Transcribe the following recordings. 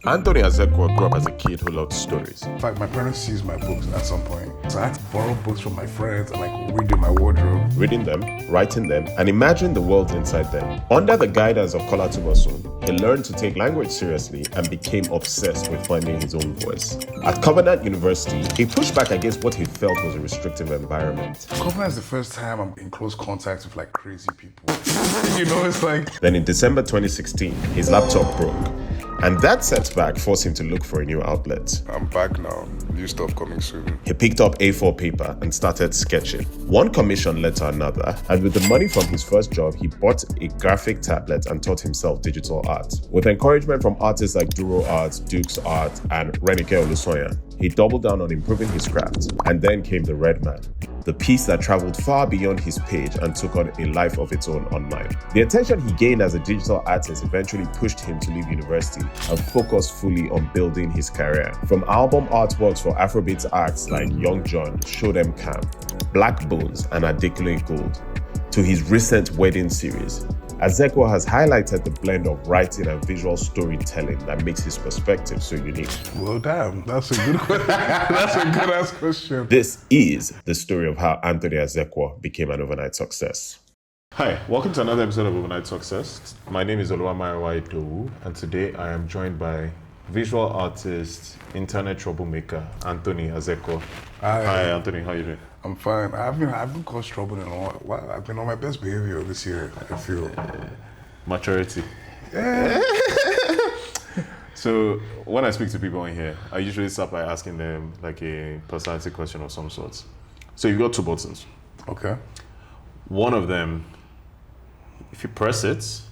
Anthony Azekwoh grew up as a kid who loved stories. In fact, my parents seized my books at some point. So I had to borrow books from my friends and redo my wardrobe. Reading them, writing them, and imagining the world inside them. Under the guidance of Kola Tubosun, he learned to take language seriously and became obsessed with finding his own voice. At Covenant University, he pushed back against what he felt was a restrictive environment. Covenant is the first time I'm in close contact with crazy people. It's like... Then in December 2016, his laptop broke. And that setback forced him to look for a new outlet. I'm back now. New stuff coming soon. He picked up A4 paper and started sketching. One commission led to another, and with the money from his first job, he bought a graphic tablet and taught himself digital art. With encouragement from artists like Duro Arts, Duke's Art, and Renike Olusanya, he doubled down on improving his craft. And then came The Red Man, the piece that traveled far beyond his page and took on a life of its own online. The attention he gained as a digital artist eventually pushed him to leave university and focus fully on building his career. From album artworks for Afrobeats acts like Young John, Show Them Camp, Black Bones, and Adekunle Gold, to his recent wedding series, Azekwoh has highlighted the blend of writing and visual storytelling that makes his perspective so unique. Well, damn, that's a good question. That's a good ass question. This is the story of how Anthony Azekwoh became an overnight success. Hi, welcome to another episode of Overnight Success. My name is Oluwamayowa, and today I am joined by visual artist, internet troublemaker, Anthony Azekwoh. Hi, Anthony, how are you doing? I'm fine. I haven't caused trouble in a while. I've been on my best behavior this year, I feel. Maturity. Yeah. So when I speak to people in here, I usually start by asking them a personality question of some sorts. So you've got two buttons. Okay. One of them, if you press it,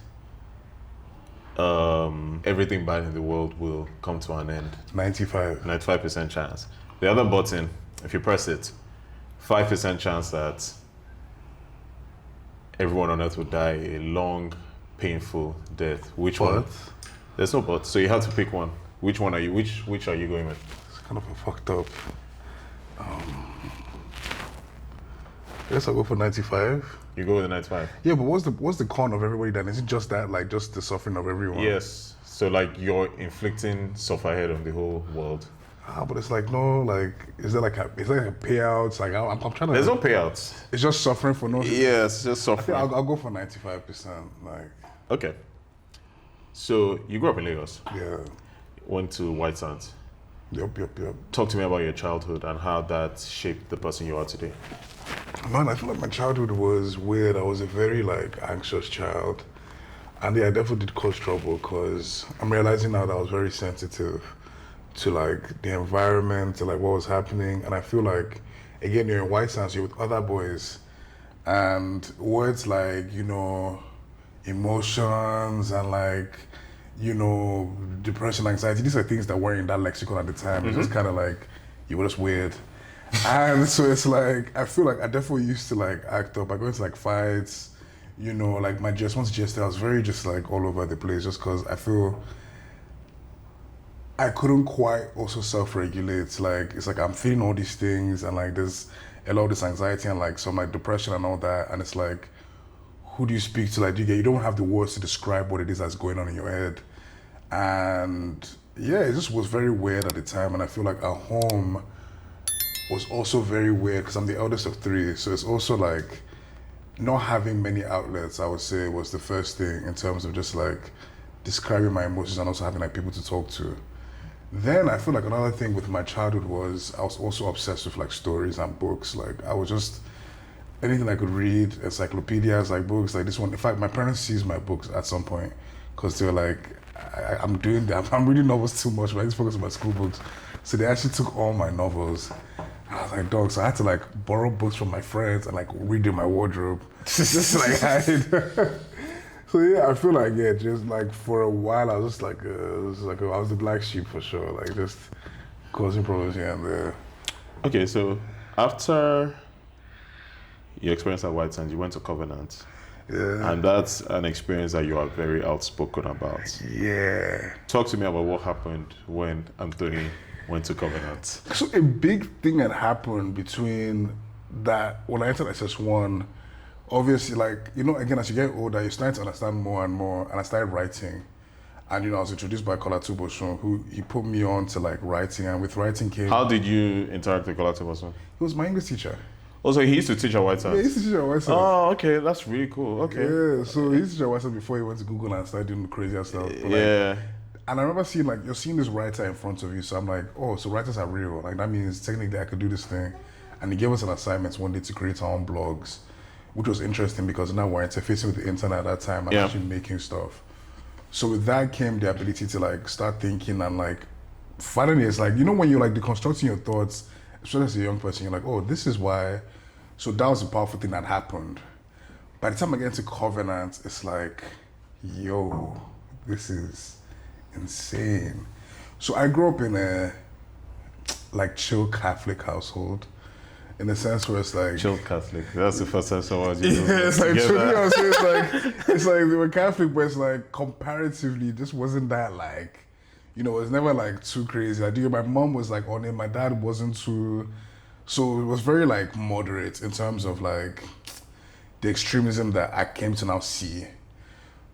everything bad in the world will come to an end. 95% chance. The other button, if you press it, 5% chance that everyone on earth will die a long, painful death. Which one? There's no but. So you have to pick one. Which one are you? Which are you going with? It's kind of a fucked up. I guess I'll go for 95. You go with the 95? Yeah, but what's the con of everybody then? Is it just that, just the suffering of everyone? Yes. So you're inflicting sufferhead on the whole world. But it's is there a payout? I'm trying to... There's no payouts. It's just suffering for no... Yes, just suffering. I think I'll go for 95%. Okay. So you grew up in Lagos? Yeah. Went to White Sands? Yep. Talk to me about your childhood and how that shaped the person you are today. Man, I feel like my childhood was weird. I was a very anxious child. And yeah, I definitely did cause trouble because I'm realizing now that I was very sensitive to the environment, to what was happening. And I feel again, you're in White Sands, you're with other boys, and words emotions and depression, anxiety, these are things that weren't in that lexicon at the time. Mm-hmm. It's just kind of you were just weird. And so it's I feel I definitely used to act up. I go into fights, my once gesture, I was very just all over the place just because I feel I couldn't quite also self-regulate. It's I'm feeling all these things and there's a lot of this anxiety and some depression and all that. And it's who do you speak to? You don't have the words to describe what it is that's going on in your head. And yeah, it just was very weird at the time. And I feel at home was also very weird because I'm the eldest of three. So it's also not having many outlets, I would say, was the first thing in terms of just describing my emotions and also having people to talk to. Then I feel another thing with my childhood was I was also obsessed with stories and books. I was just, anything I could read, encyclopedias, books this one. In fact, my parents seized my books at some point because they were I'm doing that. I'm reading novels too much, but I just focus on my school books. So they actually took all my novels. And I was dog, so I had to borrow books from my friends and redo my wardrobe. Just hide. So yeah, I feel just for a while I was just I was the black sheep for sure, just causing problems here and there. Okay, so after your experience at White Sands, you went to Covenant. Yeah. And that's an experience that you are very outspoken about. Yeah. Talk to me about what happened when Anthony went to Covenant. So a big thing had happened between that, when I entered SS1, obviously again, as you get older, you're starting to understand more and more, and I started writing. And I was introduced by Kola Tuboshun, who he put me on to like writing, and with writing came. How did you interact with Kola Tuboshun? He was my English teacher. Also, he used to teach at White House. Yeah, he used to teach at White House. Oh, okay, that's really cool. Okay. Yeah, so he used to teach at White House before he went to Google and started doing crazy stuff. But, yeah. And I remember seeing like you're seeing this writer in front of you, so I'm like, oh, so writers are real. Like that means technically I could do this thing. And he gave us an assignment one day to create our own blogs, which was interesting because now we're interfacing with the internet at that time and actually making stuff. So with that came the ability to like start thinking and like finally it's like, when you're like deconstructing your thoughts, especially as a young person, you're like, oh, this is why. So that was a powerful thing that happened. By the time I get into Covenant, it's like, yo, this is insane. So I grew up in a like chill Catholic household. In the sense where it's like chill Catholic. That's the first time someone used it's like it's like they were Catholic, but it's like comparatively just wasn't that like, it was never like too crazy. I think my mom was like on it, my dad wasn't too, so it was very like moderate in terms of like the extremism that I came to now see.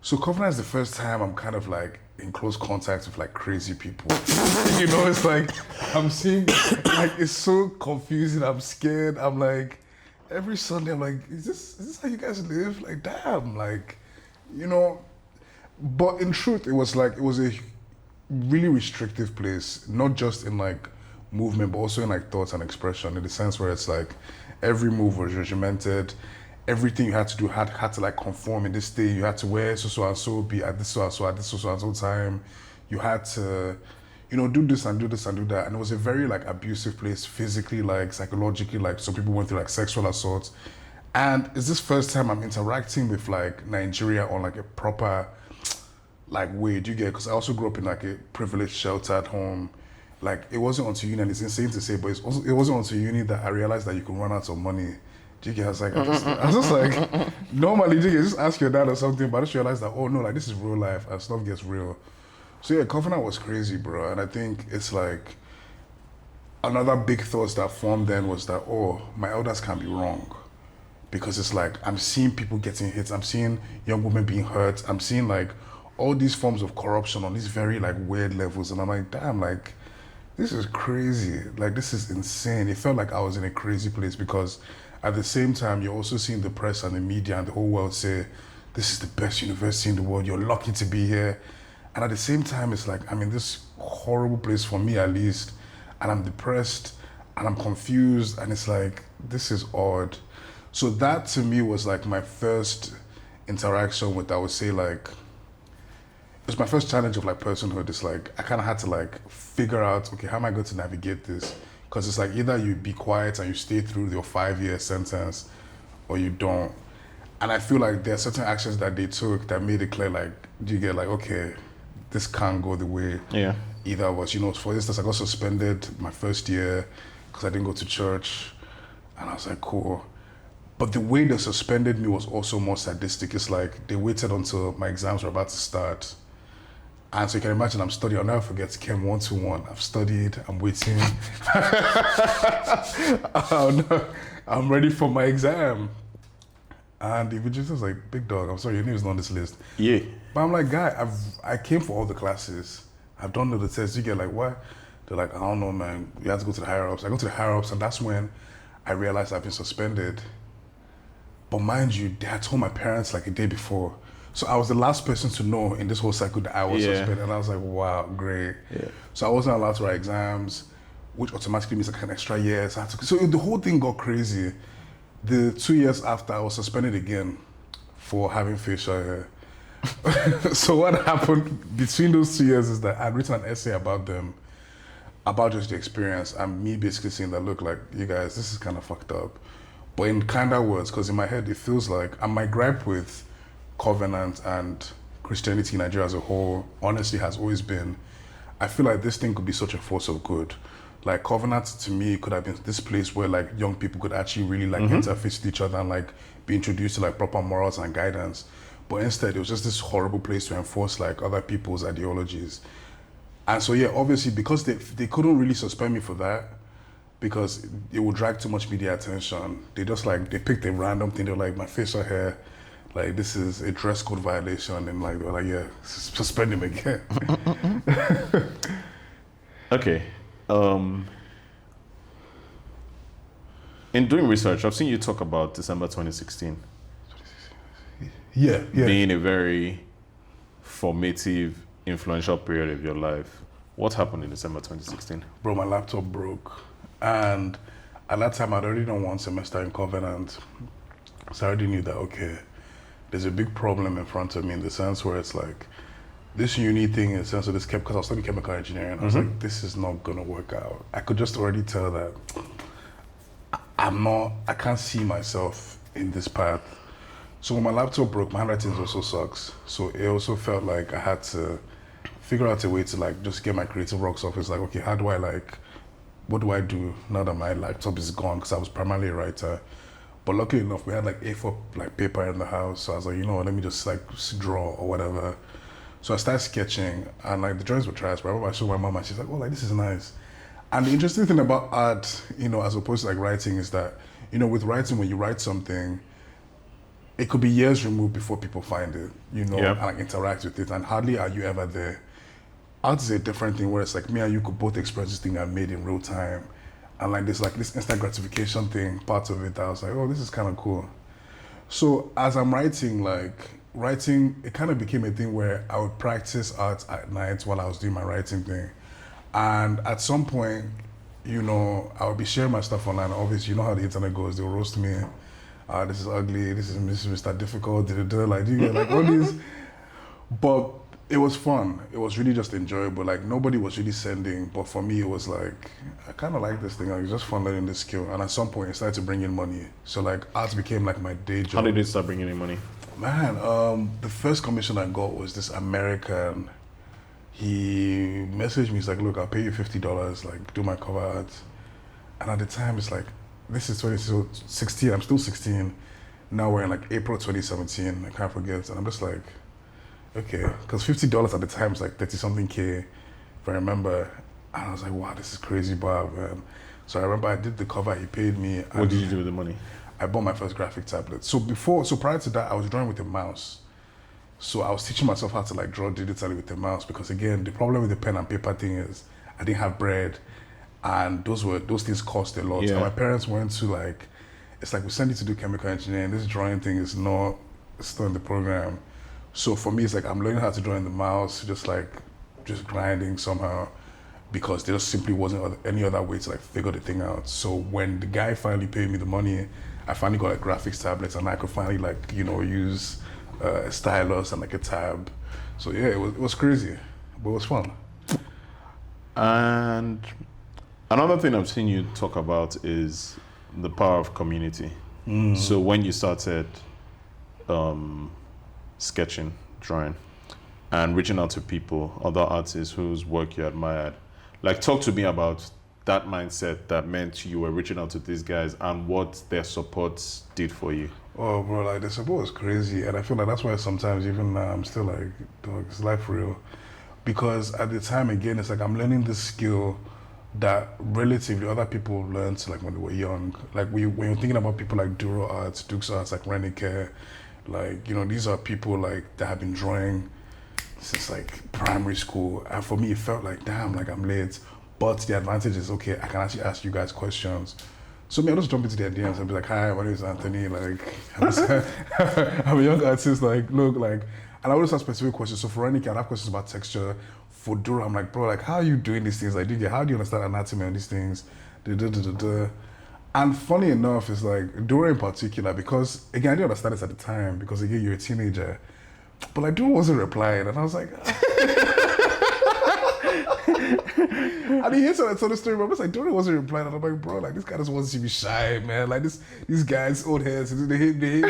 So Covenant is the first time I'm kind of like in close contact with like crazy people. It's like I'm seeing like it's so confusing. I'm scared. I'm like every Sunday I'm like, is this how you guys live? Like damn, like But in truth, it was a really restrictive place, not just in like movement, but also in like thoughts and expression. In the sense where it's like every move was regimented. Everything you had to do had to like conform in this day. You had to wear so and so, be at this so and so time. You had to, do this and do this and do that. And it was a very like abusive place, physically, like psychologically, like some people went through like sexual assault. And it's this first time I'm interacting with like Nigeria on like a proper like way. Do you get? Because I also grew up in like a privileged, sheltered home. Like it wasn't until uni, and it's insane to say, but it wasn't until uni that I realized that you could run out of money. I was just like, normally you just ask your dad or something, but I just realized that, oh no, like this is real life and stuff gets real. So yeah, Covenant was crazy, bro. And I think it's like, another big thought that formed then was that, oh, my elders can be wrong. Because it's like, I'm seeing people getting hit, I'm seeing young women being hurt, I'm seeing like all these forms of corruption on these very like weird levels. And I'm like, damn, like, this is crazy. Like, this is insane. It felt like I was in a crazy place because at the same time, you're also seeing the press and the media and the whole world say, this is the best university in the world, you're lucky to be here. And at the same time, it's like, I'm in this horrible place, for me at least, and I'm depressed, and I'm confused, and it's like, this is odd. So that to me was like my first interaction with, I would say like, it was my first challenge of like personhood. It's like, I kind of had to like figure out, okay, how am I going to navigate this? Because it's like either you be quiet and you stay through your 5-year sentence or you don't. And I feel like there are certain actions that they took that made it clear, like, do you get like, okay, this can't go the way either of us. For instance, I got suspended my first year because I didn't go to church. And I was like, cool. But the way they suspended me was also more sadistic. It's like they waited until my exams were about to start. And so you can imagine I'm studying. I'll never forget Chem 121. I've studied, I'm waiting. Oh, no. I'm ready for my exam. And the invigilator was like, big dog, I'm sorry, your name is not on this list. Yeah. But I'm like, guy, I came for all the classes. I've done all the tests. You get like, what? They're like, I don't know, man. You have to go to the higher ups. I go to the higher ups, and that's when I realized I've been suspended. But mind you, they had told my parents like a day before. So I was the last person to know in this whole cycle that I was suspended. And I was like, wow, great. Yeah. So I wasn't allowed to write exams, which automatically means like an extra year. So the whole thing got crazy. The 2 years after, I was suspended again for having facial hair. So what happened between those 2 years is that I'd written an essay about them, about just the experience, and me basically saying that, look, like, you guys, this is kind of fucked up. But in kinder words, because in my head, it feels like, and my gripe with Covenant and Christianity in Nigeria as a whole, honestly, has always been, I feel like this thing could be such a force of good. Like, Covenant, to me, could have been this place where, like, young people could actually really, like, interface with each other and, like, be introduced to, like, proper morals and guidance. But instead, it was just this horrible place to enforce, like, other people's ideologies. And so, yeah, obviously, because they couldn't really suspend me for that, because it would drag too much media attention. They just, like, they picked a random thing. They were like, my facial hair, like this is a dress code violation, and like they were like, yeah, suspend him again. Okay. In doing research, I've seen you talk about December 2016 Yeah. being a very formative, influential period of your life. What happened in December 2016? Bro, my laptop broke, and at that time I'd already done 1 semester in Covenant, so I already knew that okay, there's a big problem in front of me in the sense where it's like this uni thing in the sense of this because I was studying chemical engineering. I was like, this is not gonna work out. I could just already tell that I can't see myself in this path. So when my laptop broke, my handwriting also sucks. So it also felt like I had to figure out a way to like just get my creative rocks off. It's like, okay, how do I like, what do I do now that my laptop is gone? Because I was primarily a writer. But luckily enough, we had like A4 like paper in the house. So I was like, you know what, let me just like draw or whatever. So I started sketching, and like the drawings were trash. But I remember I showed my mom, and she's like, oh, like this is nice. And the interesting thing about art, you know, as opposed to like writing, is that, you know, with writing, when you write something, it could be years removed before people find it, you know, and like interact with it, and hardly are you ever there. Art is a different thing where it's like me and you could both express this thing I made in real time. And like this instant gratification thing, part of it, I was like, oh, this is kind of cool. So as I'm writing, it kind of became a thing where I would practice art at night while I was doing my writing thing. And at some point, you know, I would be sharing my stuff online. Obviously, you know how the internet goes. They'll roast me. This is ugly. This is Mr. Difficult. Like, you get like all these. But it was fun. It was really just enjoyable. Like, nobody was really sending. But for me, it was like, I kind of like this thing. Like, it's just fun learning this skill. And at some point, it started to bring in money. So, like, art became like my day job. How did it start bringing in money? Man, the first commission I got was this American. He messaged me, he's like, look, I'll pay you $50, like, do my cover art. And at the time, it's like, this is 2016, I'm still 16. Now we're in like April 2017, I can't forget. And I'm just like, okay, because $50 at the time is like 30-something K, if I remember. And I was like, wow, this is crazy, Bob, man. So I remember I did the cover, he paid me. What did you do with the money? I bought my first graphic tablet. So prior to that, I was drawing with a mouse. So I was teaching myself how to like draw digitally with the mouse, because again, the problem with the pen and paper thing is I didn't have bread, and those things cost a lot. Yeah. And my parents went to like, it's like, we send you to do chemical engineering. This drawing thing is not, it's still in the program. So for me, it's like I'm learning how to draw in the mouse, just grinding somehow, because there just simply wasn't any other way to like figure the thing out. So when the guy finally paid me the money, I finally got like graphics tablets, and I could finally like, you know, use a stylus and like a tab. So yeah, it was crazy, but it was fun. And another thing I've seen you talk about is the power of community. So when you started sketching, drawing, and reaching out to people, other artists whose work you admired, like, talk to me about that mindset that meant you were reaching out to these guys and what their support did for you. Oh, bro, like the support was crazy, and I feel like that's why sometimes even now I'm still like, dog, is life real? Because at the time, again, it's like I'm learning this skill that relatively other people learned like when they were young. Like when you're thinking about people like Duro Arts, Dukes Arts, like Renike, like, you know, these are people like that have been drawing since like primary school. And for me, it felt like, damn, like I'm late. But the advantage is, okay, I can actually ask you guys questions. So me, I'll just jump into their DMs and be like, hi, my name is Anthony, like, I'm a young artist, like, look, like, and I always have specific questions. So for Renike, I'd have questions about texture. For Duro, I'm like, bro, like, how are you doing these things? Like, how do you understand anatomy on these things? And funny enough, it's like, Duro in particular, because, again, I didn't understand this at the time, because, again, you're a teenager. But, like, Duro wasn't replying, and I was like, and he hates when I told the story, but I was like, Duro wasn't replying, and I'm like, bro, like, this guy just wants to be shy, man. Like, these guys, old heads, they hate me.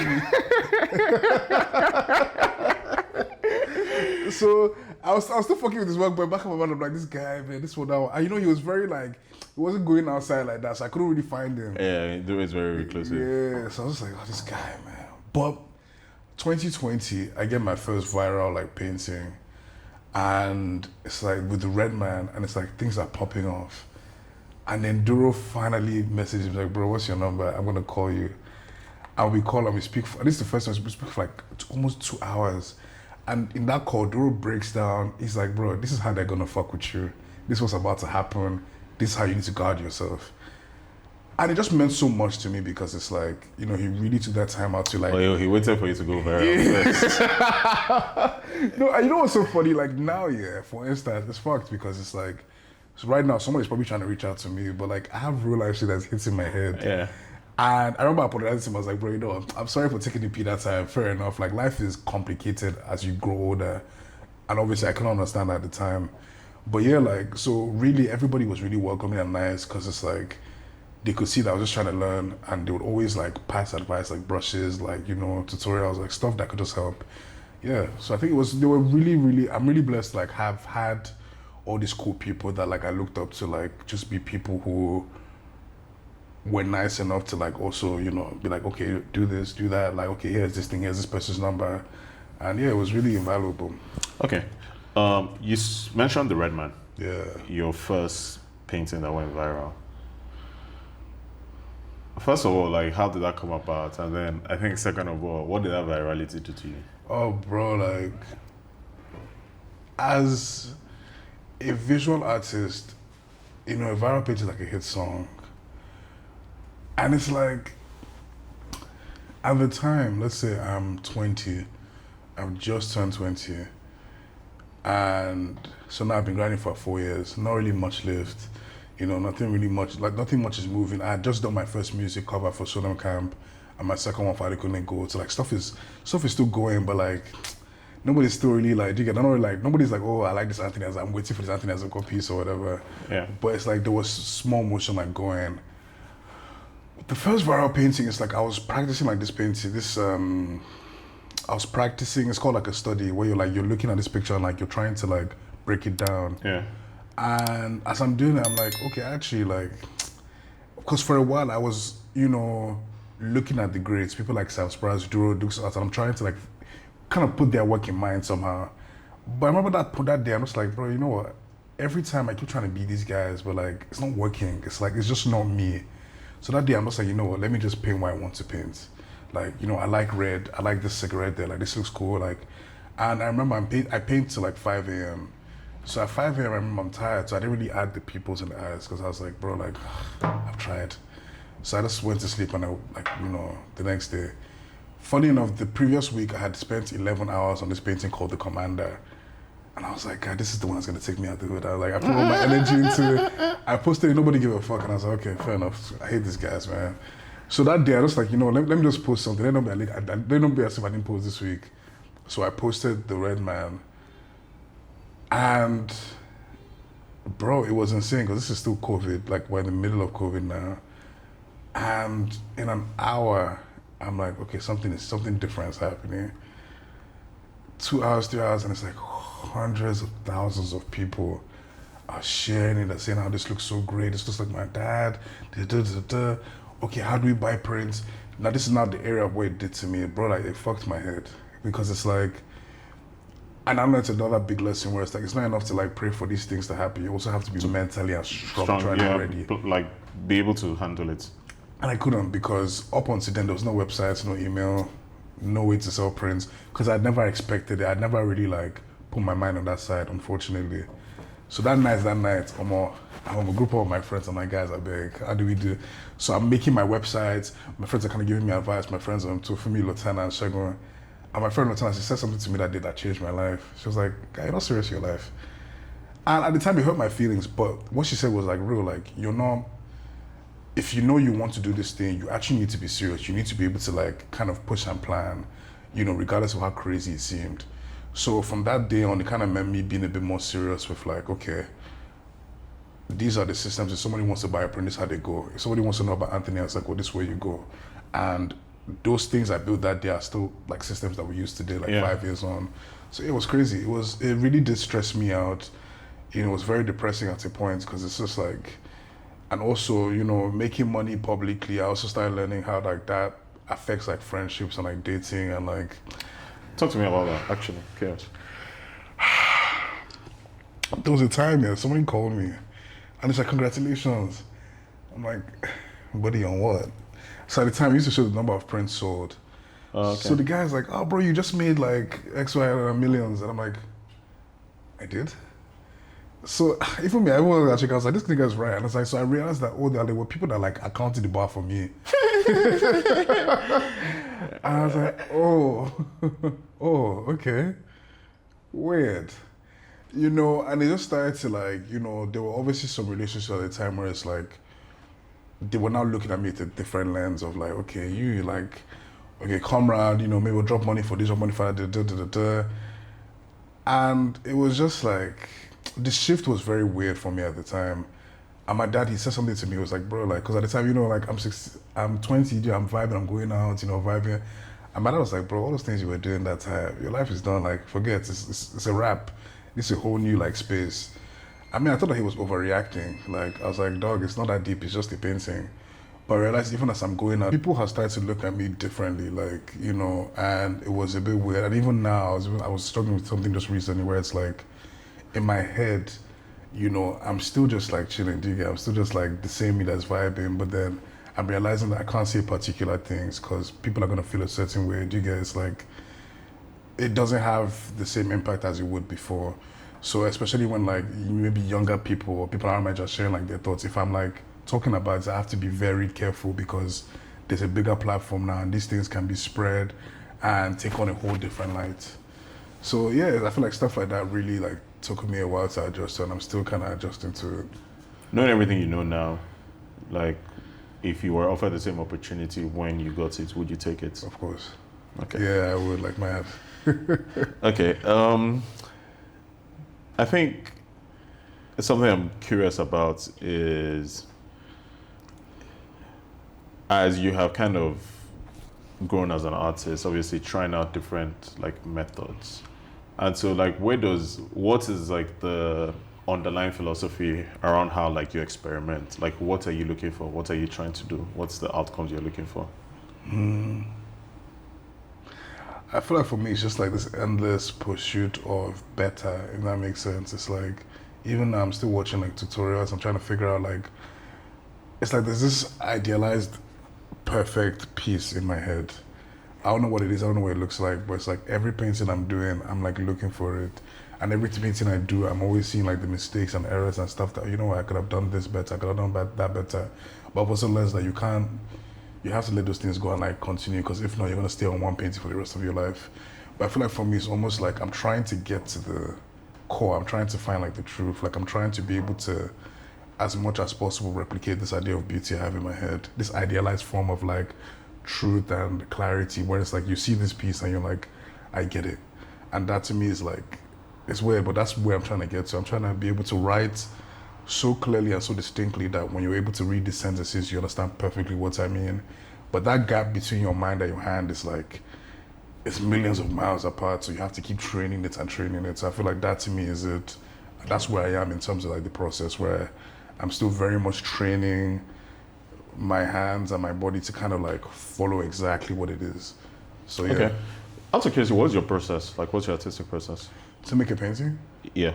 So I was still fucking with this work, but back in my mind, I'm like, this guy, man, this one now. And you know, he was very like, he wasn't going outside like that, so I couldn't really find him. Yeah, Duro is very reclusive. Yeah, so I was just like, oh, this guy, man. But 2020, I get my first viral like painting, and it's like with the red man, and it's like things are popping off. And then Duro finally messaged me like, bro, what's your number? I'm gonna call you. And we call and we speak for, this is the first time we speak for like almost 2 hours. And in that call, Duro breaks down. He's like, bro, this is how they're gonna fuck with you. This is what's about to happen. This is how you need to guard yourself. And it just meant so much to me because it's like, you know, he really took that time out to like... Oh, he waited for you to go viral first. No, and you know what's so funny? Like now, yeah, for instance, it's fucked because it's like, so right now, somebody's probably trying to reach out to me, but like I have real life shit that's hitting my head. Yeah. And I remember I apologized to him. I was like, bro, you know, I'm sorry for taking the pee that time. Fair enough. Like life is complicated as you grow older. And obviously I couldn't understand that at the time. But yeah, like, so really everybody was really welcoming and nice because it's like, they could see that I was just trying to learn and they would always like pass advice, like brushes, like, you know, tutorials, like stuff that could just help. Yeah, so I think they were really, really, I'm really blessed to like have had all these cool people that like I looked up to, like just be people who were nice enough to like also, you know, be like, okay, do this, do that, like, okay, here's this thing, here's this person's number. And yeah, it was really invaluable. Okay. You mentioned the Red Man. Yeah. Your first painting that went viral. First of all, like, how did that come about? And then I think second of all, what did that virality do to you? Oh, bro, like, as a visual artist, you know, a viral page is like a hit song. And it's like, at the time, let's say I'm 20, I've just turned 20. And so now I've been grinding for 4 years, not really much left. You know, nothing much is moving. I had just done my first music cover for Sodom Camp and my second one for Adekune Go. So like stuff is still going, but like nobody's still really like, nobody's like, oh, I like this Anthony Azekwoh, I'm waiting for this Anthony Azekwoh piece or whatever. Yeah. But it's like there was small motion like going. The first viral painting is like I was practicing like this painting, it's called like a study where you're looking at this picture and like you're trying to like break it down. Yeah. And as I'm doing it, I'm like, okay, actually, like, because for a while I was, you know, looking at the greats, people like Sam Spraz, Duro, Duro Arts, and I'm trying to like kind of put their work in mind somehow. But I remember that day, I'm just like, bro, you know what? Every time I keep trying to be these guys, but like, it's not working. It's like, it's just not me. So that day, I'm just like, you know what? Let me just paint what I want to paint. Like, you know, I like red. I like this cigarette there. Like, this looks cool. Like, and I remember I paint till like 5 a.m. So at 5 a.m. I remember I'm tired, so I didn't really add the pupils in the eyes because I was like, bro, like, I've tried. So I just went to sleep and the next day. Funny enough, the previous week I had spent 11 hours on this painting called The Commander. And I was like, God, this is the one that's gonna take me out the hood. I was like, I put all my energy into it. I posted it, nobody gave a fuck. And I was like, okay, fair enough. I hate these guys, man. So that day I was like, you know, let me just post something. They don't be as if I didn't post this week. So I posted The Red Man. And bro, it was insane because this is still COVID. Like we're in the middle of COVID now. And in an hour, I'm like, okay, something different is happening. 2 hours, 3 hours, and it's like hundreds of thousands of people are sharing it and saying how this looks so great. It's just like my dad. Okay, how do we buy prints? Now this is not the area of what it did to me, bro. Like it fucked my head because it's like. And I learned another big lesson where it's like, it's not enough to like pray for these things to happen. You also have to be mentally and structurally ready. Like be able to handle it. And I couldn't because up until then, there was no websites, no email, no way to sell prints. Because I'd never expected it. I'd never really like put my mind on that side, unfortunately. So that night, I'm a group of my friends. I'm like, guys, I beg, how do we do? So I'm making my websites. My friends are kind of giving me advice. My friends are Tofumi, Lotana, and Shegun. And my friend Lotana, she said something to me that day that changed my life. She was like, guy, you're not serious in your life. And at the time, it hurt my feelings. But what she said was like real, like, you're not, if you know you want to do this thing, you actually need to be serious. You need to be able to like kind of push and plan, you know, regardless of how crazy it seemed. So from that day on, it kind of meant me being a bit more serious with like, okay, these are the systems. If somebody wants to buy a print, this is how they go. If somebody wants to know about Anthony, I was like, well, this is where you go. And those things I built that day are still like systems that we use today, like 5 years on. So it was crazy. It really did stress me out. You know, it was very depressing at a point because it's just like, and also, you know, making money publicly, I also started learning how like that affects like friendships and like dating and like. Talk to me about that, actually. Chaos. There was a time, yeah, somebody called me and it's like, congratulations. I'm like, buddy, on what? So at the time, he used to show the number of prints sold. Okay. So the guy's like, "Oh, bro, you just made like X, Y, millions," and I'm like, "I did." So even me, I was actually, I was like, "This nigga's right," and I was like, so I realized that there were people that like accounted the bar for me. And I was like, "Oh, oh, okay, weird." And it just started to like, there were obviously some relationships at the time where it's like, they were now looking at me with a different lens of like, okay, you like, okay, comrade, maybe we'll drop money for this, drop money for that, And it was just like, the shift was very weird for me at the time. And my dad, he said something to me, he was like, bro, like, because at the time, like, I'm 20, I'm vibing, I'm going out, vibing. And my dad was like, bro, all those things you were doing that time, your life is done, like, forget, it's a wrap. This is a whole new, like, space. I mean, I thought that he was overreacting. Like, I was like, dog, it's not that deep, it's just a painting. But I realized even as I'm going out, people have started to look at me differently, like, and it was a bit weird. And even now, I was struggling with something just recently where it's like, in my head, I'm still just like chilling, I'm still just like the same me that's vibing, but then I'm realizing that I can't say particular things because people are going to feel a certain way, It's like, it doesn't have the same impact as it would before. So especially when like maybe younger people or people around my just sharing like their thoughts, if I'm like talking about it, I have to be very careful because there's a bigger platform now and these things can be spread and take on a whole different light. So yeah, I feel like stuff like that really like took me a while to adjust to, and I'm still kind of adjusting to it. Knowing everything you know now, like if you were offered the same opportunity when you got it, would you take it? Of course. Okay. Yeah, I would, like my app. Okay. I think something I'm curious about is, as you have kind of grown as an artist, obviously trying out different like methods. And so like what is like the underlying philosophy around how like you experiment? Like what are you looking for? What are you trying to do? What's the outcomes you're looking for? I feel like for me, it's just like this endless pursuit of better, if that makes sense. It's like, even now I'm still watching like tutorials, I'm trying to figure out like, it's like there's this idealized perfect piece in my head. I don't know what it is, I don't know what it looks like, but it's like every painting I'm doing, I'm like looking for it. And every painting I do, I'm always seeing like the mistakes and errors and stuff that, I could have done this better, I could have done that better. But I've also learned that you have to let those things go and like continue, because if not, you're gonna stay on one painting for the rest of your life. But I feel like for me, it's almost like I'm trying to get to the core. I'm trying to find like the truth. Like I'm trying to be able to, as much as possible, replicate this idea of beauty I have in my head. This idealized form of like truth and clarity, where it's like you see this piece and you're like, I get it. And that to me is like, it's weird, but that's where I'm trying to get to. I'm trying to be able to write so clearly and so distinctly that when you're able to read the sentences, you understand perfectly what I mean. But that gap between your mind and your hand is like, it's millions of miles apart, so you have to keep training it and training it. So I feel like that to me is it. That's where I am in terms of like the process, where I'm still very much training my hands and my body to kind of like follow exactly what it is. So yeah. Okay. Out of curiosity, what's your process? Like what's your artistic process? To make a painting? Yeah.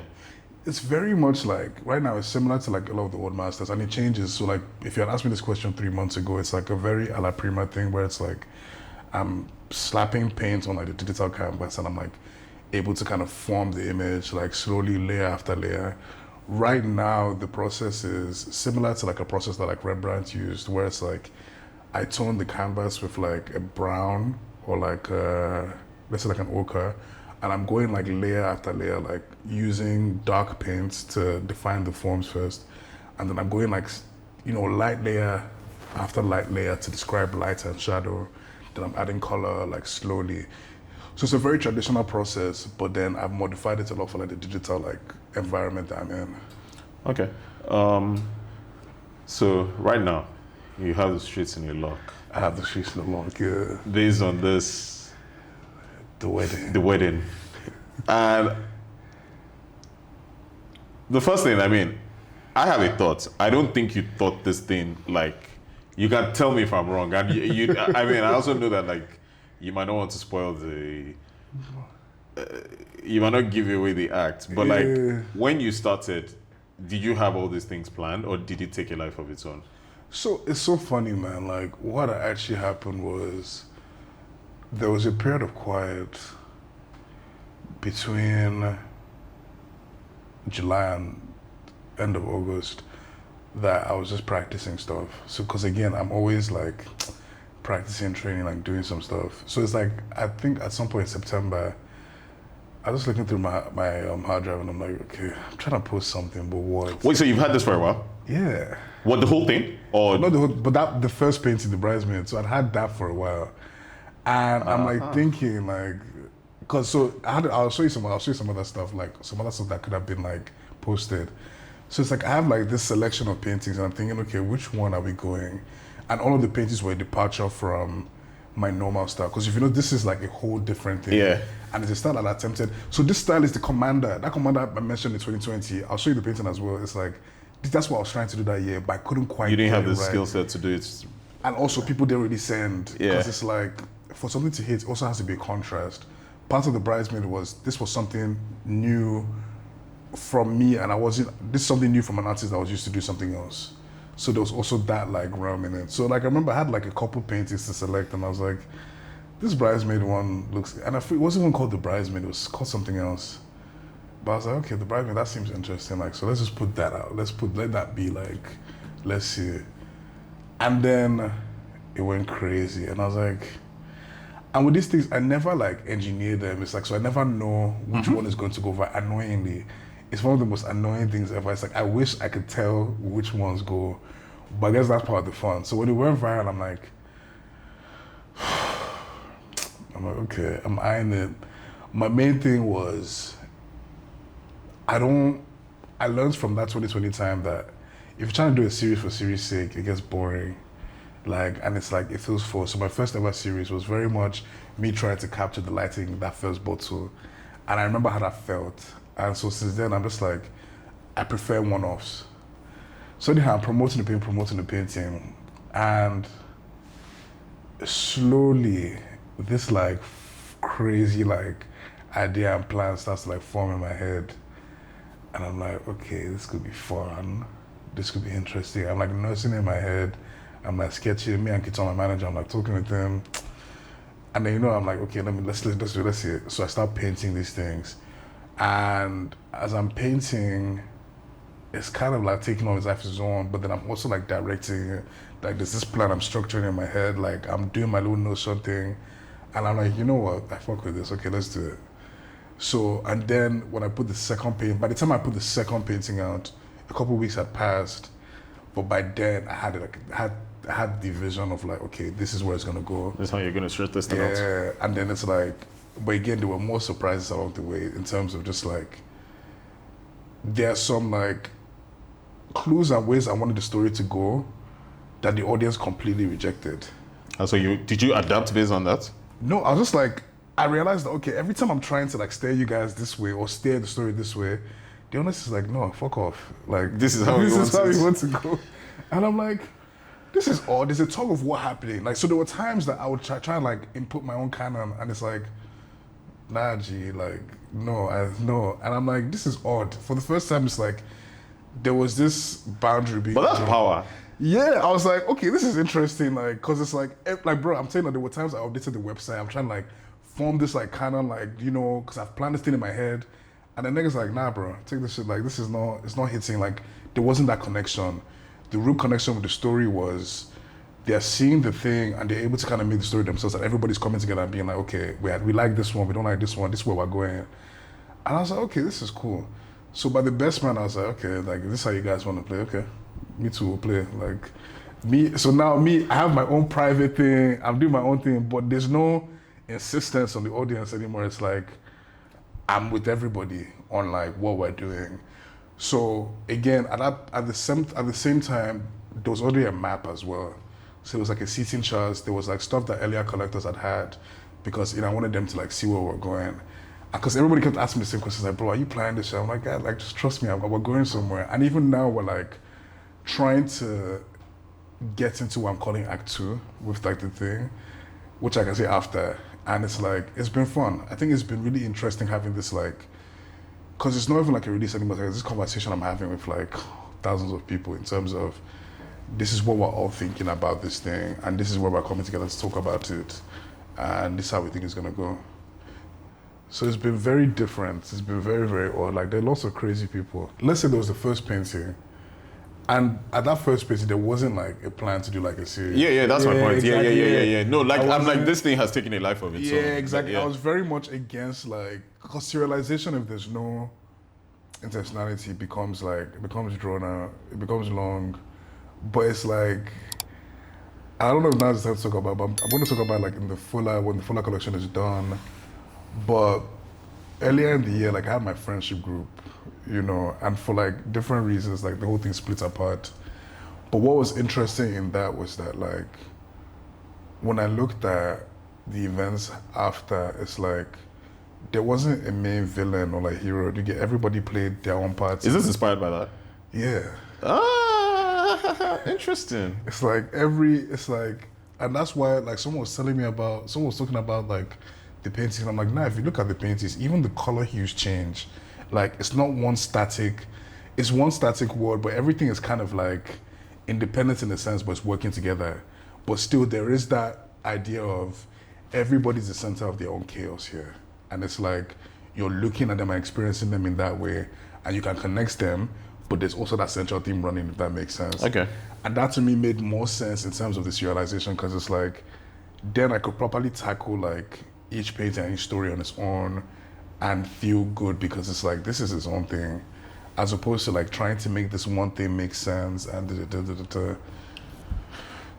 It's very much like, right now it's similar to like a lot of the old masters, and it changes. So like, if you had asked me this question 3 months ago, it's like a very a la prima thing where it's like, I'm slapping paint on like the digital canvas and I'm like able to kind of form the image like slowly layer after layer. Right now, the process is similar to like a process that like Rembrandt used, where it's like, I tone the canvas with like a brown or like let's say like an ochre, and I'm going like layer after layer, like using dark paints to define the forms first, and then I'm going like, light layer after light layer to describe light and shadow. Then I'm adding color like slowly. So it's a very traditional process, but then I've modified it a lot for like the digital like environment that I'm in. Okay. So right now, you have the streets in your lock. I have the streets in the lock, yeah. Based on this, The wedding. And the first thing, I mean, I have a thought. I don't think you thought this thing, like, you can tell me if I'm wrong. And you I mean, I also know that, like, you might not want to spoil you might not give away the act. But, like, when you started, did you have all these things planned, or did it take a life of its own? So it's so funny, man. Like what actually happened was there was a period of quiet between July and end of August that I was just practicing stuff. So, because again, I'm always like practicing, training, like doing some stuff. So it's like, I think at some point in September, I was just looking through my hard drive and I'm like, okay, I'm trying to post something, but what? Wait, so you've had this for a while? Yeah. What, the whole thing? Or Not the whole, but that the first painting, the bridesmaid. So I'd had that for a while. And I'm like thinking like, cause so I'll show you some other stuff, like some other stuff that could have been like posted. So it's like I have like this selection of paintings and I'm thinking, okay, which one are we going? And all of the paintings were a departure from my normal style. Because if you know, this is like a whole different thing. Yeah. And it's a style that I attempted. So this style is the Commander. That Commander I mentioned in 2020. I'll show you the painting as well. It's like, that's what I was trying to do that year, but I couldn't quite. You didn't have the right. skill set to do it. And also people didn't really send. Yeah. Because it's like, for something to hit, it also has to be a contrast. Part of the bridesmaid this was something new from me, and this is something new from an artist that was used to do something else. So there was also that like realm in it. So like I remember I had like a couple paintings to select and I was like, this bridesmaid one looks, and it wasn't even called the bridesmaid, it was called something else. But I was like, okay, the bridesmaid, that seems interesting. Like, so let's just put that out. Let that be like, let's see. And then it went crazy and I was like, and with these things, I never like engineer them. It's like, so I never know which one is going to go over. Annoyingly, it's one of the most annoying things ever. It's like, I wish I could tell which ones go, but I guess that's part of the fun. So when it went viral, I'm like, okay, I'm eyeing it. My main thing was, I learned from that 2020 time that if you're trying to do a series for series' sake, it gets boring. Like, and it's like, it feels forced. So my first ever series was very much me trying to capture the lighting in that first bottle. And I remember how that felt. And so since then, I'm just like, I prefer one-offs. So anyhow, I'm promoting the painting. And slowly, this like crazy like idea and plan starts to like form in my head. And I'm like, okay, this could be fun. This could be interesting. I'm like nursing in my head. I'm like sketching. Me and Kiton, my manager, I'm like talking with him. And then, you know, I'm like, okay, let's see it. So I start painting these things. And as I'm painting, it's kind of like taking on its life of its own, but then I'm also like directing it. Like there's this plan I'm structuring in my head, like I'm doing my little notion thing. And I'm like, you know what, I fuck with this, okay, let's do it. So, and then when I put the second painting, by the time I put the second painting out, a couple of weeks had passed, but by then I had the vision of like, okay, this is where it's gonna go. That's how you're gonna stretch this thing out. Yeah, and then it's like, but again, there were more surprises along the way in terms of just like, there are some like clues and ways I wanted the story to go that the audience completely rejected. And so did you adapt based on that? No, I was just like, I realized that, okay, every time I'm trying to like steer you guys this way or steer the story this way, the audience is like, no, fuck off. Like, This is how we want to go. And I'm like, this is odd. There's a tug of war happening. Like, so there were times that I would try and like input my own canon and it's like, nah, G, like, no. And I'm like, this is odd. For the first time, it's like, there was this boundary being But that's drawn. power. Yeah, I was like, okay, this is interesting, like, cause it's like, bro, I'm telling you, there were times I updated the website. I'm trying to like form this like canon, like, you know, cause I've planned this thing in my head, and the niggas like, nah, bro, take this shit. Like, it's not hitting. Like, there wasn't that connection. The real connection with the story was they're seeing the thing and they're able to kind of make the story themselves. And everybody's coming together and being like, okay, we like this one, we don't like this one. This is where we're going. And I was like, okay, this is cool. So by the best man, I was like, okay, like, this is how you guys want to play. Okay, me too will play. Like, me. So now I have my own private thing. I'm doing my own thing, but there's no insistence on the audience anymore. It's like, I'm with everybody on like what we're doing. So again, at the same time, there was already a map as well. So it was like a seating chart. There was like stuff that earlier collectors had because, you know, I wanted them to like see where we're going. Because everybody kept asking me the same questions, like, bro, are you planning this shit? I'm like, God, like, just trust me, we're going somewhere. And even now, we're like trying to get into what I'm calling Act 2 with like the thing, which I can say after. And it's like, it's been fun. I think it's been really interesting having this like, because it's not even like a release anymore. Like, this conversation I'm having with like thousands of people in terms of this is what we're all thinking about this thing, and this is where we're coming together to talk about it, and this is how we think it's gonna go. So it's been very different. It's been very, very odd. Like, there are lots of crazy people. Let's say there was the first painting, and at that first painting, there wasn't like a plan to do like a series. Yeah, that's my point. Exactly. Yeah. No, like, I'm like, this thing has taken a life of its own. Yeah, exactly. Yeah. I was very much against, like, because serialization, if there's no intentionality, it becomes drawn out, it becomes long. But it's like, I don't know if now's the time to talk about, but I'm going to talk about like when the fuller collection is done. But earlier in the year, like, I had my friendship group, you know, and for like different reasons, like the whole thing split apart. But what was interesting in that was that, like, when I looked at the events after, it's like there wasn't a main villain or like hero. You get everybody played their own parts. Is this inspired by that? Yeah. Interesting. It's like and that's why, like, someone was talking about like the paintings. I'm like, nah, if you look at the paintings, even the color hues change. Like, it's not one static word, but everything is kind of like independent in a sense, but it's working together. But still, there is that idea of everybody's the center of their own chaos here. And it's like, you're looking at them and experiencing them in that way, and you can connect them, but there's also that central theme running, if that makes sense. Okay. And that to me made more sense in terms of the serialization, because it's like, then I could properly tackle like each painting and each story on its own and feel good, because it's like, this is its own thing, as opposed to like trying to make this one thing make sense and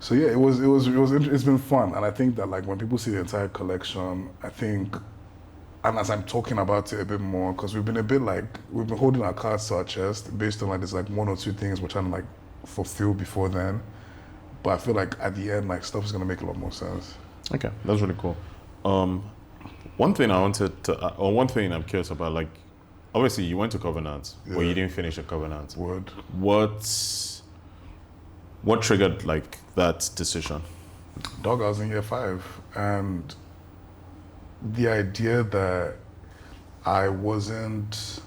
So yeah, it's been fun. And I think that, like, when people see the entire collection, I think, and as I'm talking about it a bit more, because we've been holding our cards to our chest based on like there's like one or two things we're trying to like fulfill before then. But I feel like at the end, like, stuff is gonna make a lot more sense. Okay, that's really cool. One thing one thing I'm curious about, like, obviously you went to Covenant, but you didn't finish at Covenant. Word. What triggered like that decision? Dog, I was in year 5, and the idea that I wasn't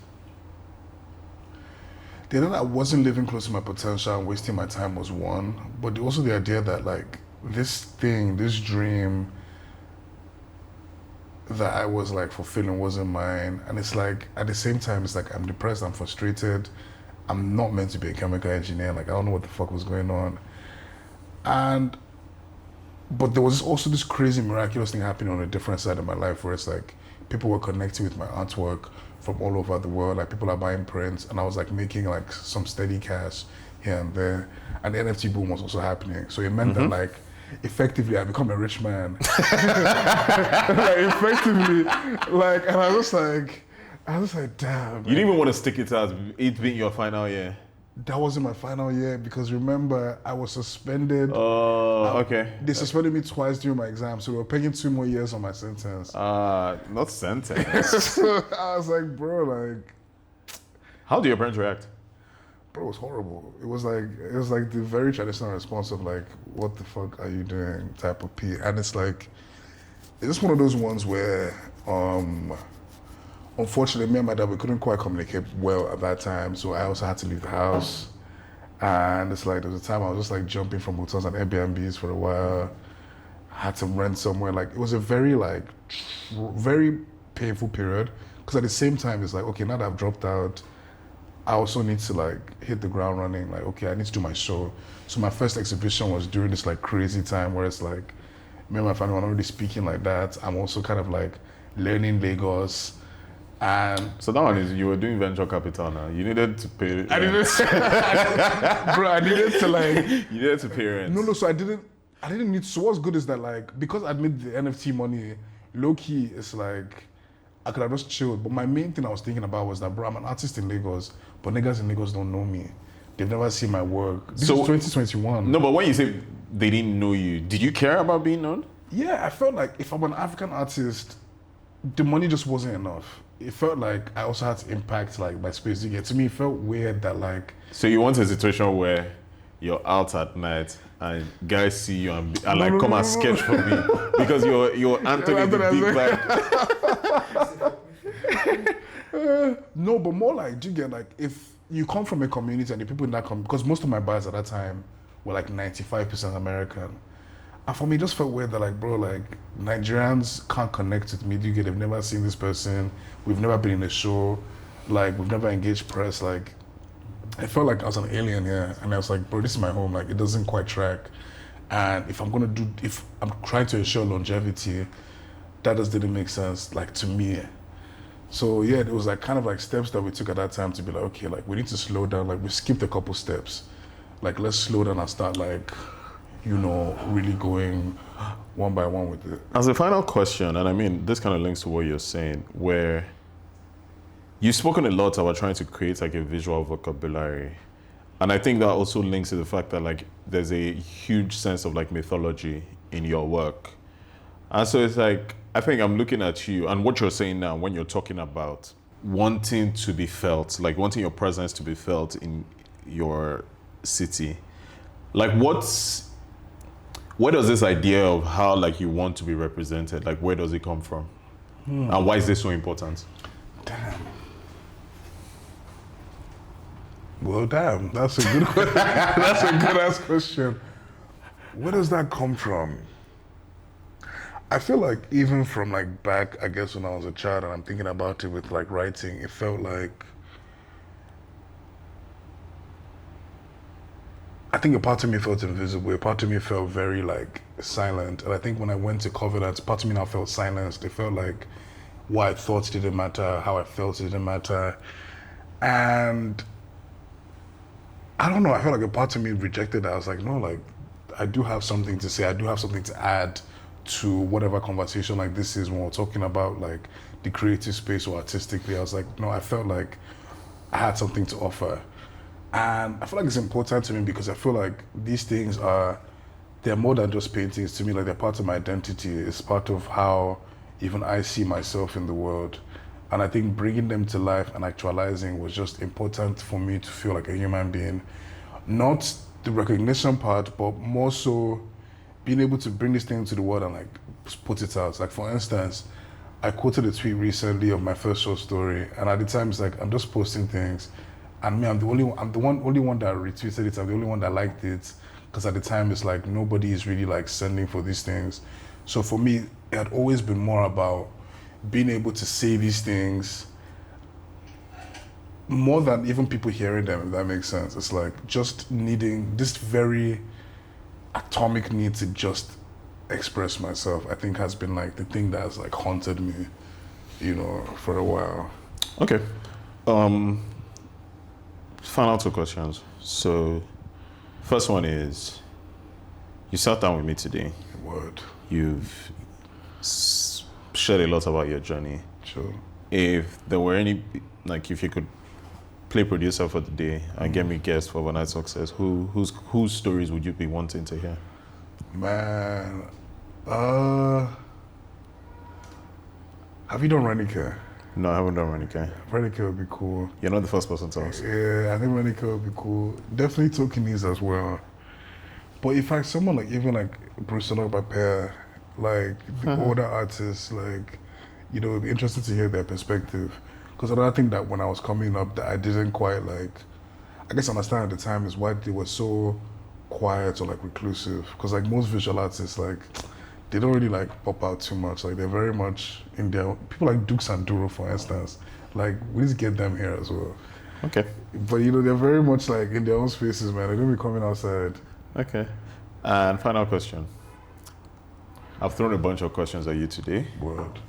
living close to my potential and wasting my time was one, but also the idea that, like, this dream that I was like fulfilling wasn't mine. And it's like, at the same time, it's like, I'm depressed, I'm frustrated, I'm not meant to be a chemical engineer, like, I don't know what the fuck was going on. But there was also this crazy miraculous thing happening on a different side of my life, where it's like people were connecting with my artwork from all over the world. Like, people are buying prints, and I was like making like some steady cash here and there. And the NFT boom was also happening. So it meant that, like, effectively I become a rich man. Like, effectively, like, and I was like, damn. You didn't even want to stick it out, it being your final year. That wasn't my final year, because remember, I was suspended. Okay. They suspended me twice during my exam, so they were paying 2 more years on my sentence. Not sentence. So I was like, bro, like. How do your parents react? Bro, it was horrible. It was like the very traditional response of like, what the fuck are you doing type of P. And it's like, it's just one of those ones where, unfortunately, me and my dad, we couldn't quite communicate well at that time, so I also had to leave the house. And it's like, there was a time I was just like jumping from hotels and Airbnbs for a while. I had to rent somewhere. Like, it was a very like, very painful period, because at the same time, it's like, okay, now that I've dropped out, I also need to like hit the ground running. Like, okay, I need to do my show. So my first exhibition was during this like crazy time where it's like, me and my family were not really speaking like that. I'm also kind of like learning Lagos. And so that one is, you were doing venture capital now. You needed to pay. I needed to like. You needed to pay rent. No. So I didn't need to. So what's good is that, like, because I made the NFT money, low key, it's like I could have just chilled. But my main thing I was thinking about was that, bro, I'm an artist in Lagos, but niggas in Lagos don't know me. They've never seen my work. This is 2021. No, but when you say they didn't know you, did you care about being known? Yeah, I felt like if I'm an African artist, the money just wasn't enough. It felt like I also had to impact like my space. To me, it felt weird that like. So you want a situation where you're out at night and guys see you and like, come and sketch for me because you're Anthony the Big Bag. No, but more like, do you get, like, if you come from a community and the people in that because most of my buyers at that time were like 95% American. And for me, it just felt weird that like, bro, like Nigerians can't connect with me. Do you get? They've never seen this person. We've never been in a show. Like we've never engaged press. Like I felt like I was an alien here, and I was like, bro, this is my home. Like it doesn't quite track. And if I'm trying to ensure longevity, that just didn't make sense, like to me. So yeah, it was like kind of like steps that we took at that time to be like, okay, like we need to slow down. Like we skipped a couple steps. Like let's slow down and start like, you know, really going one by one with it. As a final question, and I mean, this kind of links to what you're saying, where you've spoken a lot about trying to create like a visual vocabulary. And I think that also links to the fact that like there's a huge sense of like mythology in your work. And so it's like, I think I'm looking at you and what you're saying now when you're talking about wanting to be felt, like wanting your presence to be felt in your city. Like where does this idea of how like you want to be represented, like where does it come from? And why is this so important? Damn. Well, damn, that's a good question. That's a good ass question. Where does that come from? I feel like even from like back, I guess when I was a child and I'm thinking about it with like writing, it felt like, I think a part of me felt invisible, a part of me felt very like silent. And I think when I went to Covenant, part of me now felt silenced. It felt like what I thought didn't matter, how I felt didn't matter. And I don't know, I felt like a part of me rejected that. I was like, no, like, I do have something to say. I do have something to add to whatever conversation like this is when we're talking about like the creative space or artistically. I was like, no, I felt like I had something to offer. And I feel like it's important to me because I feel like these things they're more than just paintings to me. Like they're part of my identity. It's part of how even I see myself in the world. And I think bringing them to life and actualizing was just important for me to feel like a human being. Not the recognition part, but more so being able to bring this thing into the world and like put it out. Like for instance, I quoted a tweet recently of my first short story, and at the time it's like I'm just posting things, and me, I'm the only one that retweeted it. I'm the only one that liked it, because at the time it's like nobody is really like sending for these things. So for me, it had always been more about being able to say these things more than even people hearing them, if that makes sense. It's like just needing this very atomic need to just express myself, I think has been like the thing that has like haunted me, you know, for a while. Okay. Final two questions. So first one is, you sat down with me today. Word. You've shared a lot about your journey. Sure. If there were any, like if you could play producer for the day and get me guests for Overnight Success, whose stories would you be wanting to hear? Man, have you done Renike? No, I haven't done Renike. Renike would be cool. You're not the first person to ask. Yeah, I think Renike would be cool. Definitely Tokenis as well. But if like someone like even like Bruce Pair, like the older artists, like, you know, it'd be interesting to hear their perspective. Because another thing that when I was coming up that I didn't quite like, I guess understand at the time is why they were so quiet or like reclusive. Because like most visual artists, like they don't really like pop out too much. Like they're very much in their, people like Dukes and Duro, for instance, like we need to get them here as well. Okay. But you know, they're very much like in their own spaces, man. They don't be coming outside. Okay. And final question. I've thrown a bunch of questions at you today. Word.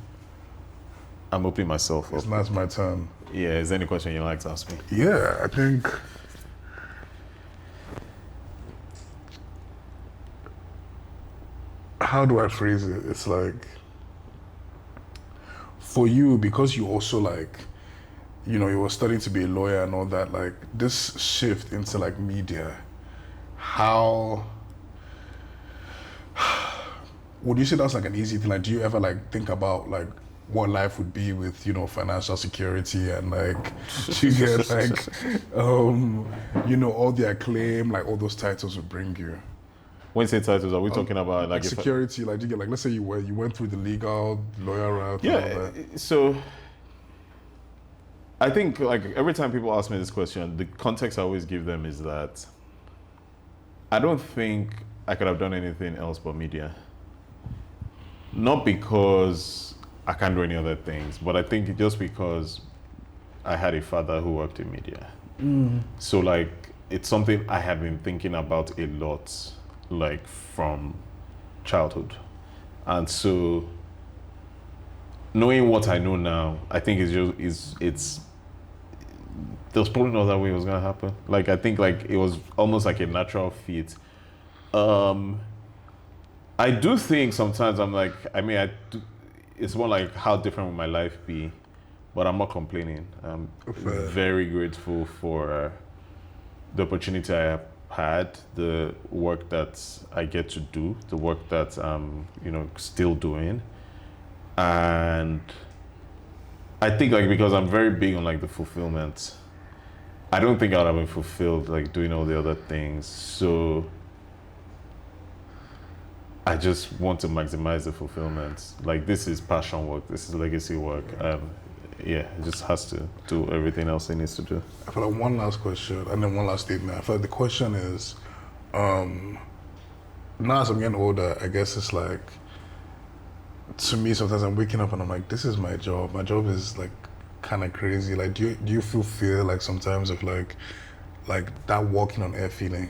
I'm opening myself up. It's not my turn. Yeah, is there any question you'd like to ask me? Yeah, I think how do I phrase it? It's like, for you, because you also like, you know, you were studying to be a lawyer and all that, like this shift into like media, how would you say that's like an easy thing? Like, do you ever like think about like what life would be with, you know, financial security and like you get like, you know, all the acclaim, like all those titles would bring you? When you say titles, are we talking about like security? Like, you get like, let's say you went through the legal lawyer route. Yeah. And all that. So I think like every time people ask me this question, the context I always give them is that I don't think I could have done anything else but media. Not because I can't do any other things, but I think just because I had a father who worked in media. So like, it's something I have been thinking about a lot, like from childhood. And so knowing what I know now, I think it's there's probably no other way it was gonna happen. Like I think like it was almost like a natural fit. I do think sometimes I'm like, it's more like how different will my life be, but I'm not complaining. I'm very grateful for the opportunity I have had, the work that I get to do, the work that I'm, still doing. And I think like, because I'm very big on like the fulfillment, I don't think I would have been fulfilled like doing all the other things. So I just want to maximize the fulfillment. Like this is passion work, this is legacy work. It just has to do everything else it needs to do. I feel like one last question and then one last statement. I feel like the question is, now as I'm getting older, I guess it's like, to me sometimes I'm waking up and I'm like, this is my job. My job is like kind of crazy. Like, do you feel fear like sometimes of like that walking on air feeling?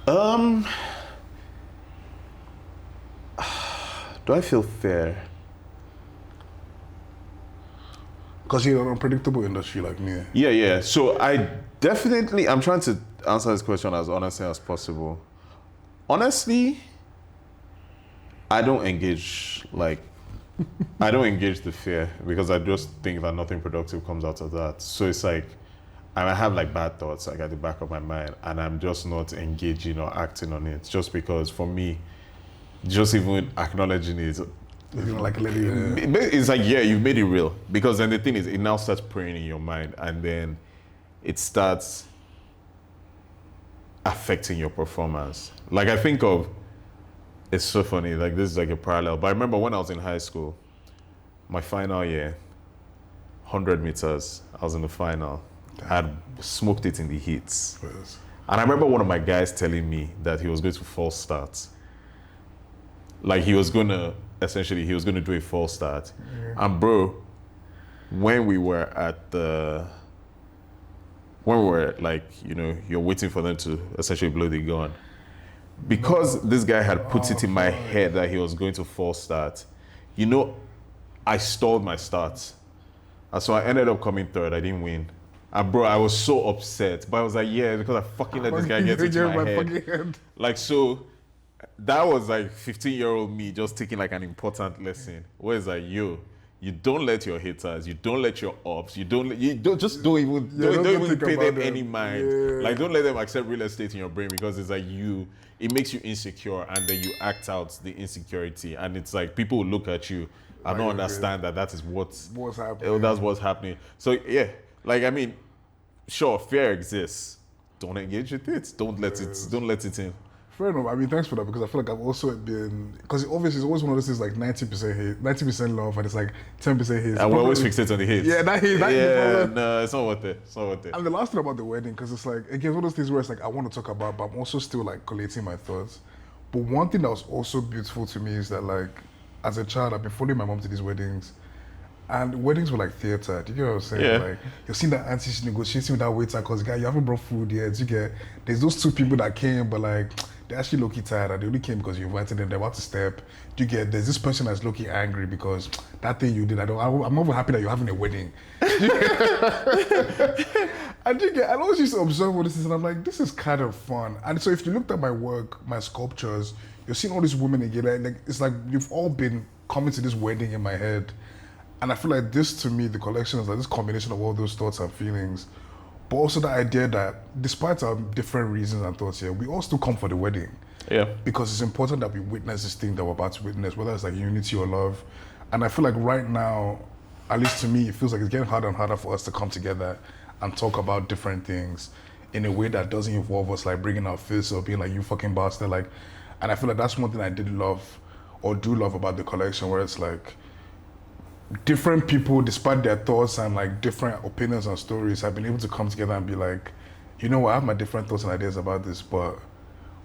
Do I feel fear? Because you're an unpredictable industry like me. Yeah. So I'm trying to answer this question as honestly as possible. Honestly, I don't engage the fear because I just think that nothing productive comes out of that. So it's like, I have like bad thoughts like at the back of my mind and I'm just not engaging or acting on it just because for me, just even acknowledging it, it's like, yeah, you've made it real. Because then the thing is, it now starts preying in your mind and then it starts affecting your performance. Like I think of, it's so funny, like this is like a parallel. But I remember when I was in high school, my final year, 100 meters, I was in the final. I had smoked it in the heats. Yes. And I remember one of my guys telling me that he was going to false start. Like he was going to do a false start. Yeah. And bro, when we were like, you're waiting for them to essentially blow the gun. Because this guy had put it in my head that he was going to false start, I stalled my start. And so I ended up coming third. I didn't win. And bro, I was so upset. But I was like, yeah, because I fucking let this guy get into my head. Like, so that was like 15-year-old me just taking like an important lesson. Where it's like, you don't let your haters, you don't let your ops, you don't even pay them any mind. Yeah. Like, don't let them accept real estate in your brain because it's like it makes you insecure and then you act out the insecurity. And it's like people will look at you and don't understand that is what's happening. That's what's happening. So yeah, like, I mean, sure, fear exists. Don't engage with it. Don't let it in. Fair enough. I mean, thanks for that because I feel like I've also been, because obviously it's always one of those things like 90% hate, 90% love, and it's like 10% hate. And we're always fixated on the hate. Yeah, that hate. No, it's not worth it. And the last thing about the wedding, because it's like, again, one of those things where it's like I want to talk about, but I'm also still like collating my thoughts. But one thing that was also beautiful to me is that like, as a child, I've been following my mom to these weddings. And weddings were like theater. Do you get what I'm saying? Yeah. Like you're seeing that auntie negotiating with that waiter because guy, you haven't brought food yet. There's those two people that came, but like they're actually low-key tired and they only came because you invited them. They're about to step. There's this person that's low-key angry because that thing you did. I'm not even happy that you're having a wedding. I always used to observe all this and I'm like, this is kind of fun. And so if you looked at my work, my sculptures, you're seeing all these women again. Like it's like you've all been coming to this wedding in my head. And I feel like this, to me, the collection is like this combination of all those thoughts and feelings, but also the idea that despite our different reasons and thoughts here, we all still come for the wedding. Yeah. Because it's important that we witness this thing that we're about to witness, whether it's like unity or love. And I feel like right now, at least to me, it feels like it's getting harder and harder for us to come together and talk about different things in a way that doesn't involve us like bringing our fists or being like, you fucking bastard. Like, and I feel like that's one thing I did love or do love about the collection, where it's like, different people, despite their thoughts and like different opinions and stories, have been able to come together and be like, you know, I have my different thoughts and ideas about this, but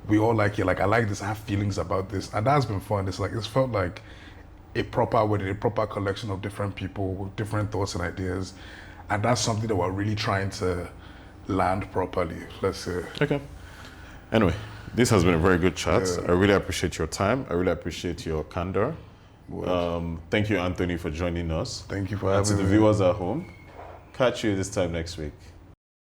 we all like it. Like, I like this, I have feelings about this. And that's been fun. It's felt like a proper wedding, a proper collection of different people with different thoughts and ideas. And that's something that we're really trying to land properly, let's say. Okay. Anyway, this has been a very good chat. I really appreciate your time. I really appreciate your candor. Thank you, Anthony, for joining us. Thank you for and having to the me. viewers at home, catch you this time next week.